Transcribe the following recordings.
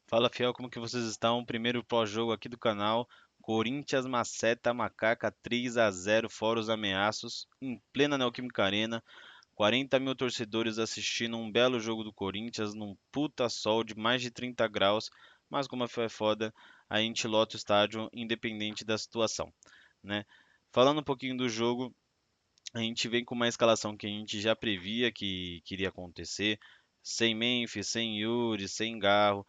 Fala, fiel, como que vocês estão? Primeiro pós-jogo aqui do canal. Corinthians maceta a Macaca 3-0 fora os ameaços, em plena Neoquímica Arena. 40 mil torcedores assistindo um belo jogo do Corinthians, num puta sol de mais de 30 graus. Mas como foi foda, a gente lota o estádio independente da situação, né? Falando um pouquinho do jogo, a gente vem com uma escalação que a gente já previa que iria acontecer. Sem Memphis, sem Yuri, sem Garro,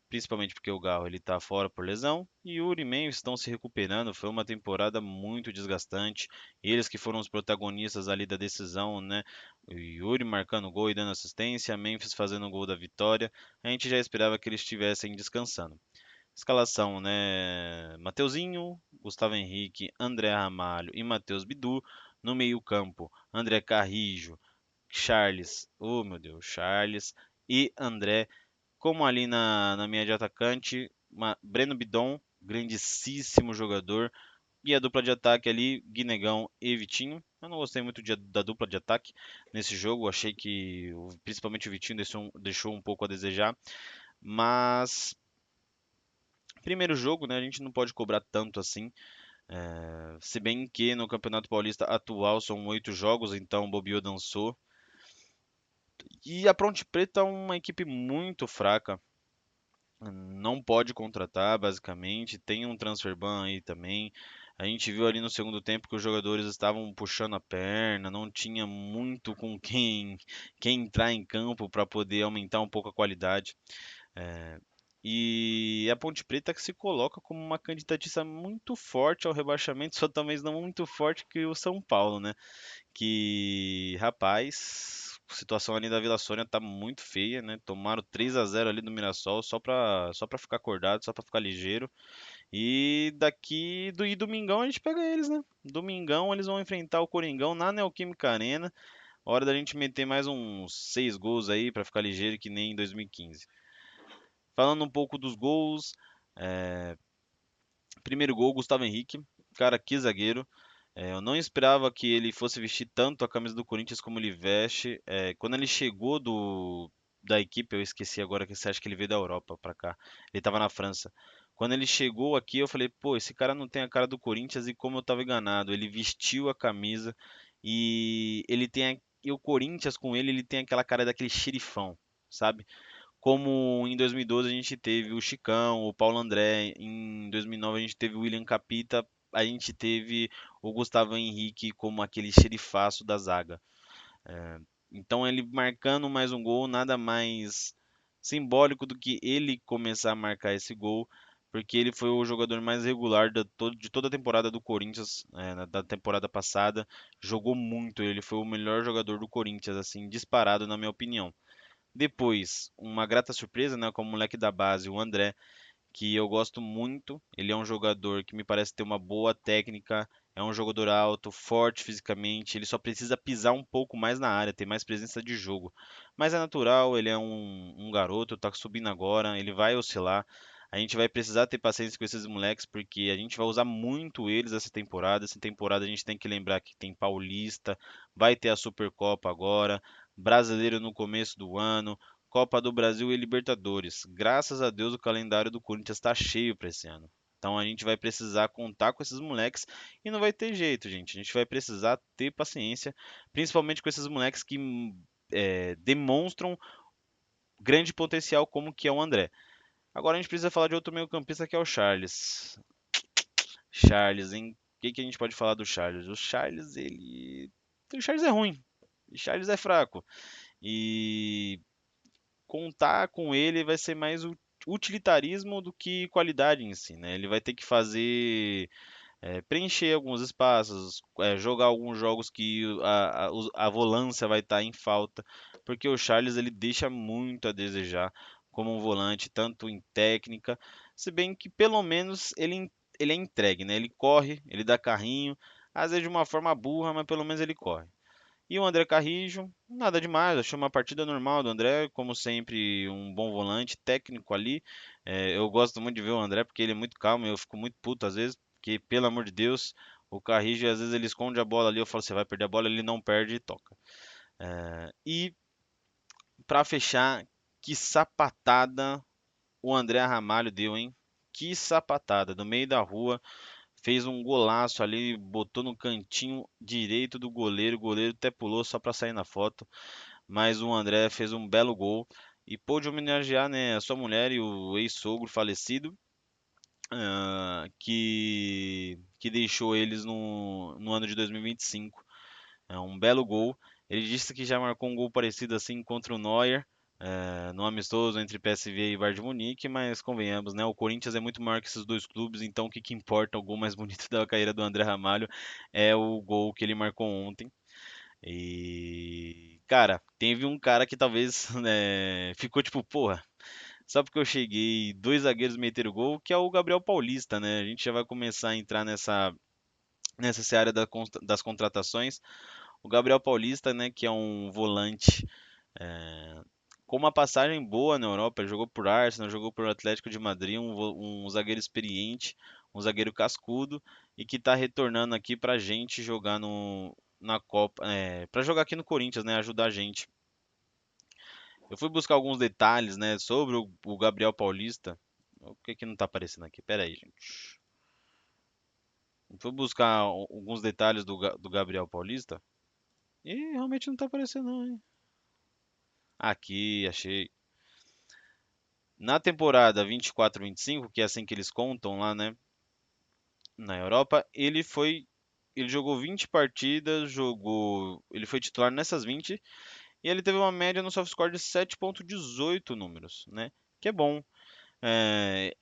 principalmente porque o Garro ele tá fora por lesão e Yuri e Memphis estão se recuperando. Foi uma temporada muito desgastante. Eles que foram os protagonistas ali da decisão, né? O Yuri marcando gol e dando assistência, Memphis fazendo o gol da vitória. A gente já esperava que eles estivessem descansando. Escalação, né? Mateuzinho, Gustavo Henrique, André Ramalho e Matheus Bidu. No meio-campo, André Carrijo, Charles, oh meu Deus, Charles e André, como ali na minha de atacante, Breno Bidon, grandíssimo jogador. E a dupla de ataque ali, Guinegão e Vitinho. Eu não gostei muito da dupla de ataque nesse jogo. Achei que principalmente o Vitinho deixou um pouco a desejar. Mas, primeiro jogo, né? A gente não pode cobrar tanto assim. Se bem que no Campeonato Paulista atual são 8 jogos, então o Bobiô dançou. E a Ponte Preta é uma equipe muito fraca. Não pode contratar, basicamente. Tem um transfer ban aí também. A gente viu ali no segundo tempo que os jogadores estavam puxando a perna, não tinha muito com quem entrar em campo para poder aumentar um pouco a qualidade. É, E a Ponte Preta que se coloca como uma candidatiça muito forte ao rebaixamento, só talvez não muito forte que o São Paulo, né? Que, rapaz, a situação ali da Vila Sônia tá muito feia, né? Tomaram 3-0 ali do Mirassol só pra ficar acordado, só pra ficar ligeiro. E domingão a gente pega eles, né? Domingão eles vão enfrentar o Coringão na Neoquímica Arena. Hora da gente meter mais uns 6 gols aí pra ficar ligeiro que nem em 2015. Falando um pouco dos gols, primeiro gol, Gustavo Henrique. Cara, que zagueiro. Eu não esperava que ele fosse vestir tanto a camisa do Corinthians como ele veste. Quando ele chegou da equipe, eu esqueci agora que você acha que ele veio da Europa pra cá. Ele tava na França. Quando ele chegou aqui, eu falei, pô, esse cara não tem a cara do Corinthians e como eu tava enganado. Ele vestiu a camisa e e o Corinthians com ele tem aquela cara daquele xerifão, sabe? Como em 2012 a gente teve o Chicão, o Paulo André, em 2009 a gente teve o William Capita, a gente teve o Gustavo Henrique como aquele xerifaço da zaga. Então ele marcando mais um gol, nada mais simbólico do que ele começar a marcar esse gol, porque ele foi o jogador mais regular de toda a temporada do Corinthians, da temporada passada. Jogou muito, ele foi o melhor jogador do Corinthians, assim, disparado na minha opinião. Depois, uma grata surpresa, né, como moleque da base, o André, que eu gosto muito. Ele é um jogador que me parece ter uma boa técnica, é um jogador alto, forte fisicamente. Ele só precisa pisar um pouco mais na área, ter mais presença de jogo. Mas é natural, ele é um garoto, tá subindo agora, ele vai oscilar. A gente vai precisar ter paciência com esses moleques, porque a gente vai usar muito eles essa temporada. Essa temporada a gente tem que lembrar que tem Paulista, vai ter a Supercopa agora, Brasileiro no começo do ano, Copa do Brasil e Libertadores. Graças a Deus o calendário do Corinthians está cheio para esse ano. Então a gente vai precisar contar com esses moleques e não vai ter jeito, gente. A gente vai precisar ter paciência, principalmente com esses moleques que demonstram grande potencial, como que é o André. Agora a gente precisa falar de outro meio-campista que é o Charles. Charles, hein? O que a gente pode falar do Charles? O Charles é ruim. O Charles é fraco. E contar com ele vai ser mais utilitarismo do que qualidade em si, né? Ele vai ter que preencher alguns espaços, jogar alguns jogos que a volância vai estar em falta, porque o Charles ele deixa muito a desejar como um volante, tanto em técnica, se bem que pelo menos ele é entregue, né? Ele corre, ele dá carrinho, às vezes de uma forma burra, mas pelo menos ele corre. E o André Carrijo, nada demais, achei uma partida normal do André, como sempre, um bom volante, técnico ali. Eu gosto muito de ver o André porque ele é muito calmo, eu fico muito puto às vezes, porque pelo amor de Deus, o Carrijo às vezes ele esconde a bola ali, eu falo, você vai perder a bola, ele não perde e toca. E pra fechar, que sapatada o André Ramalho deu, hein? Que sapatada, do meio da rua, fez um golaço ali, botou no cantinho direito do goleiro, o goleiro até pulou só para sair na foto, mas o André fez um belo gol e pôde homenagear, né, a sua mulher e o ex-sogro falecido, que deixou eles no ano de 2025. É um belo gol. Ele disse que já marcou um gol parecido assim contra o Neuer, no amistoso entre PSV e Bayern de Munique, mas convenhamos, né? O Corinthians é muito maior que esses dois clubes, então o que que importa? O gol mais bonito da carreira do André Ramalho é o gol que ele marcou ontem. E, cara, teve um cara que talvez ficou tipo, porra, só porque eu cheguei, dois zagueiros meteram gol, que é o Gabriel Paulista, né? A gente já vai começar a entrar nessa seara das contratações. O Gabriel Paulista, né, que é um volante é, com uma passagem boa na Europa, ele jogou por Arsenal, jogou por Atlético de Madrid, um zagueiro experiente, um zagueiro cascudo e que está retornando aqui para a gente jogar na Copa, para jogar aqui no Corinthians, né, ajudar a gente. Eu fui buscar alguns detalhes, né, sobre o Gabriel Paulista. O que que não tá aparecendo aqui? Pera aí, gente. Eu fui buscar alguns detalhes do Gabriel Paulista e realmente não tá aparecendo não, hein? Aqui, achei. Na temporada 24-25, que é assim que eles contam lá, né, na Europa, ele jogou 20 partidas, ele foi titular nessas 20 e ele teve uma média no SofaScore de 7,18 números, né? Que é bom.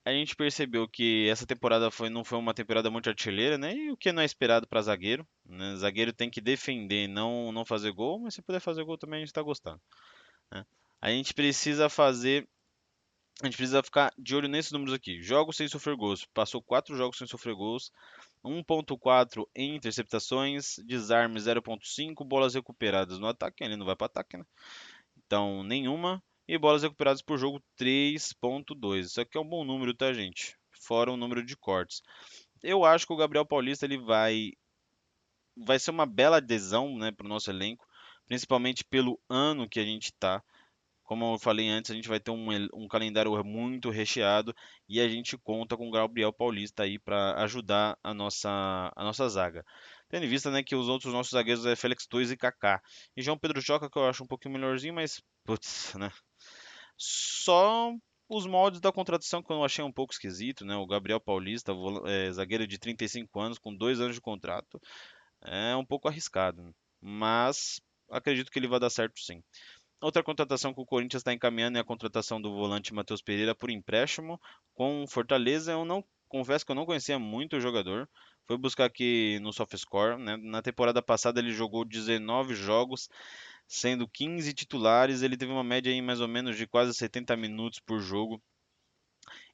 A gente percebeu que essa temporada não foi uma temporada muito artilheira, né? E o que não é esperado para zagueiro, né? Zagueiro tem que defender, não fazer gol, mas se puder fazer gol também a gente está gostando, né? A gente precisa fazer, a gente precisa ficar de olho nesses números aqui. Jogos sem sofrer gols, passou 4 jogos sem sofrer gols, 1,4 em interceptações, desarme 0,5, bolas recuperadas no ataque, ele não vai para ataque, né? Então, nenhuma. E bolas recuperadas por jogo 3.2. Isso aqui é um bom número, tá, gente? Fora o número de cortes. Eu acho que o Gabriel Paulista ele vai ser uma bela adesão, né, para o nosso elenco, principalmente pelo ano que a gente tá. Como eu falei antes, a gente vai ter um calendário muito recheado e a gente conta com o Gabriel Paulista aí para ajudar a nossa zaga. Tendo em vista, né, que os outros nossos zagueiros é Félix Torres e Kaká. E João Pedro Joca, que eu acho um pouquinho melhorzinho, mas putz, né? Só os moldes da contratação que eu achei um pouco esquisito, né? O Gabriel Paulista, zagueiro de 35 anos, com 2 anos de contrato, é um pouco arriscado, né? Mas acredito que ele vai dar certo sim. Outra contratação que o Corinthians está encaminhando é a contratação do volante Matheus Pereira por empréstimo com o Fortaleza. Eu não confesso que eu não conhecia muito o jogador. Fui buscar aqui no SofaScore, né? Na temporada passada ele jogou 19 jogos, sendo 15 titulares. Ele teve uma média aí mais ou menos de quase 70 minutos por jogo.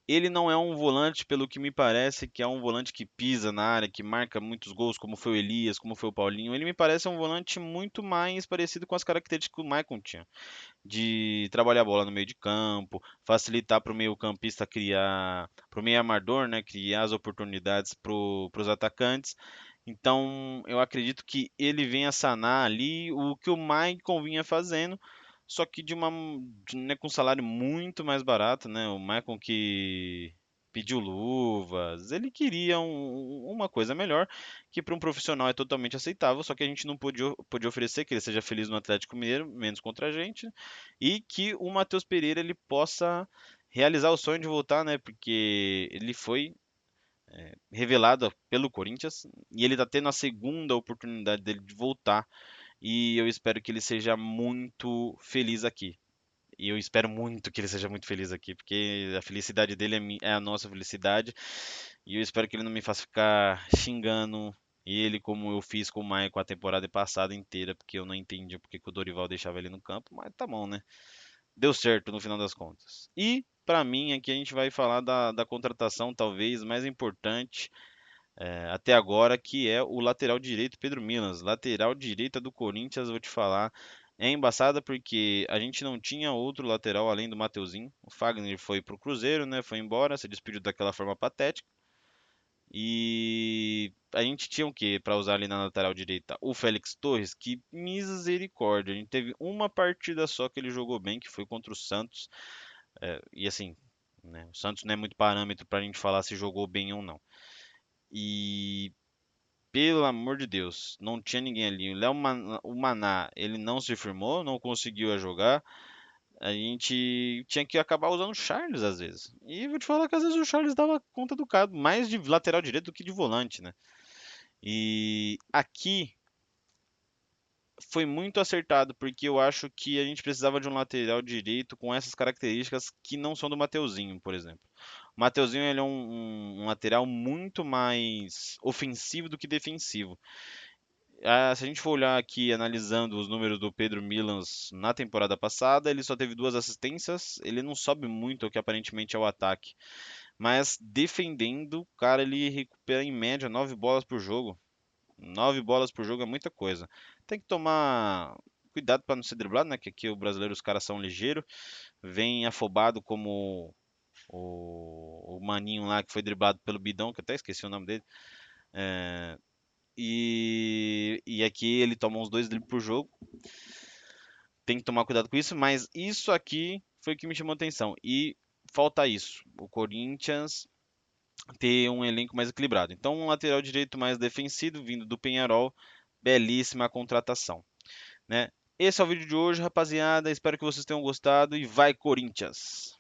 Ele não é um volante, pelo que me parece, que é um volante que pisa na área, que marca muitos gols, como foi o Elias, como foi o Paulinho. Ele me parece um volante muito mais parecido com as características que o Maicon tinha de trabalhar a bola no meio de campo, facilitar para o meio-campista criar, para o meio-armador, né, criar as oportunidades para os atacantes. Então, eu acredito que ele venha sanar ali o que o Maicon vinha fazendo, só que né, com um salário muito mais barato, né? O Maicon que pediu luvas, ele queria uma coisa melhor, que para um profissional é totalmente aceitável, só que a gente não podia oferecer que ele seja feliz no Atlético Mineiro, menos contra a gente, e que o Matheus Pereira ele possa realizar o sonho de voltar, né? Porque ele foi revelado pelo Corinthians e ele está tendo a segunda oportunidade dele de voltar e eu espero que ele seja muito feliz aqui. E eu espero muito que ele seja muito feliz aqui, porque a felicidade dele é a nossa felicidade. E eu espero que ele não me faça ficar xingando ele como eu fiz com o Maia com a temporada passada inteira, porque eu não entendi porque que o Dorival deixava ele no campo, mas tá bom, né? Deu certo no final das contas. E, pra mim, aqui a gente vai falar da contratação talvez mais importante até agora, que é o lateral direito Pedro Milas. Lateral direita do Corinthians, vou te falar, é embaçada porque a gente não tinha outro lateral além do Mateuzinho. O Fagner foi pro Cruzeiro, né? Foi embora, se despediu daquela forma patética. E a gente tinha o que para usar ali na lateral direita? O Félix Torres, que misericórdia. A gente teve uma partida só que ele jogou bem, que foi contra o Santos. E assim, né? O Santos não é muito parâmetro para a gente falar se jogou bem ou não. E pelo amor de Deus, não tinha ninguém ali. O Maná, ele não se firmou, não conseguiu jogar. A gente tinha que acabar usando o Charles às vezes. E vou te falar que às vezes o Charles dava conta do cara, mais de lateral direito do que de volante, né? E aqui foi muito acertado, porque eu acho que a gente precisava de um lateral direito com essas características que não são do Mateuzinho, por exemplo. O Mateuzinho ele é um lateral muito mais ofensivo do que defensivo. Se a gente for olhar aqui analisando os números do Pedro Milans na temporada passada, ele só teve 2 assistências, ele não sobe muito o que aparentemente é o ataque, mas defendendo, cara, ele recupera em média 9 bolas por jogo. 9 bolas por jogo é muita coisa. Tem que tomar cuidado para não ser driblado, né? Que aqui o brasileiro os caras são ligeiros, vem afobado como o maninho lá que foi driblado pelo Bidão, que eu até esqueci o nome dele. E aqui ele toma uns 2 dribles por jogo. Tem que tomar cuidado com isso, mas isso aqui foi o que me chamou a atenção. E falta isso. O Corinthians ter um elenco mais equilibrado. Então, um lateral direito mais defensivo, vindo do Penharol, belíssima contratação, né? Esse é o vídeo de hoje, rapaziada. Espero que vocês tenham gostado e vai Corinthians!